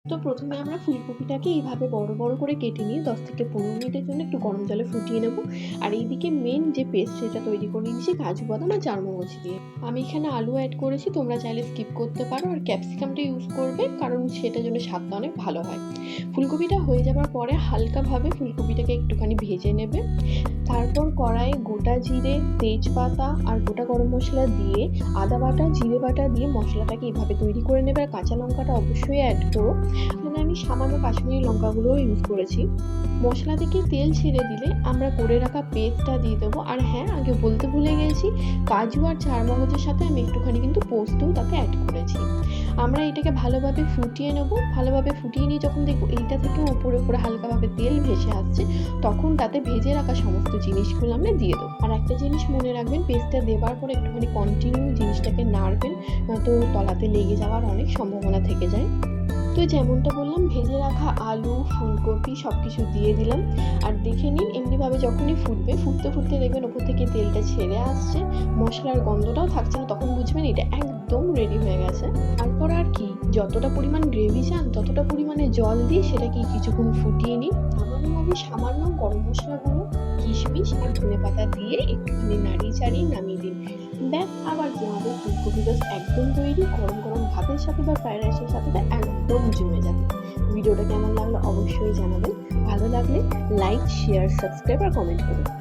তো প্রথমে আমরা ফুলকপিটাকে এইভাবে বড়, বড় করে কেটে নিয়ে 10 থেকে 15 মিনিটের জন্য একটু গরম জলে ফুটিয়ে নেব। আর এইদিকে মেইন যে পেস্ট সেটা তৈরি করে নিয়েছি কাজু বাদাম আর চারমগজ দিয়ে। আমি এখানে আলু অ্যাড করেছি, তোমরা চাইলে স্কিপ করতে পারো। আর ক্যাপসিকামটা ইউজ করবে কারণ সেটার জন্য স্বাদটা অনেক ভালো হয়। ফুলকপিটা হয়ে যাবার পরে হালকাভাবে ফুলকপিটাকে একটুখানি ভেজে নেবে। তারপর কড়াইয়ে গোটা জিরে, তেজপাতা আর গোটা গরম মশলা দিয়ে আদা বাটা, জিরে বাটা দিয়ে মশলাটাকে এভাবে তৈরি করে নেবে। আর কাঁচা লঙ্কাটা অবশ্যই অ্যাড করো। এখানে আমি সামান্য কাশ্মীরি লঙ্কাগুলোও ইউজ করেছি। মশলা থেকে তেল ছেড়ে দিলে আমরা করে রাখা পেস্টটা দিয়ে দেবো। আর হ্যাঁ, আগে বলতে ভুলে গেছি, কাজু আর চারমগজের সাথে আমি একটুখানি কিন্তু পোস্তও তাতে অ্যাড করেছি। আমরা এটাকে ভালোভাবে ফুটিয়ে নেব। ভালোভাবে ফুটিয়ে নিয়ে যখন দেখবো এইটা থেকে উপরে উপরে হালকাভাবে তেল ভেসে আসছে, তখন তাতে ভেজে রাখা সমস্ত জিনিসগুলো আমরা দিয়ে দেবো। আর একটা জিনিস মনে রাখবেন, পেস্টটা দেওয়ার পর একটুখানি কন্টিনিউ জিনিসটাকে নাড়বেন, নয়তো তলাতে লেগে যাওয়ার অনেক সম্ভাবনা থেকে যায়। তো যেমনটা বললাম, ভেজে রাখা আলু, ফুলকপি সব কিছু দিয়ে দিলাম। আর দেখে নিন এমনিভাবে যখনই ফুটবে, ফুটতে ফুটতে দেখবেন ওপর থেকে তেলটা ছেড়ে আসছে, মশলার গন্ধটাও থাকছে না, তখন বুঝবেন এটা একদম রেডি হয়ে গেছে। তারপর আর কি, যতটা পরিমাণ গ্রেভি চান ততটা পরিমাণে জল দিয়ে সেটাকে কিছুক্ষণ ফুটিয়ে নিন। সামান্যভাবে সামান্য গরম মশলা গুঁড়ো, কিশমিশ আর ধনেপাতা দিয়ে একটুখানি নাড়িয়ে চাড়িয়ে নামিয়ে দিন। ব্যাস, আবার কি, আমাদের ফুলকপি রোস্ট একদম তৈরি। গরম গরম ভাতের সাথে বা ফ্রাইড রাইসের সাথে তো একদম জমে যাবে। ভিডিওটা কেমন লাগলো অবশ্যই জানাবেন। ভালো লাগলে লাইক, শেয়ার, সাবস্ক্রাইব আর কমেন্ট করুন।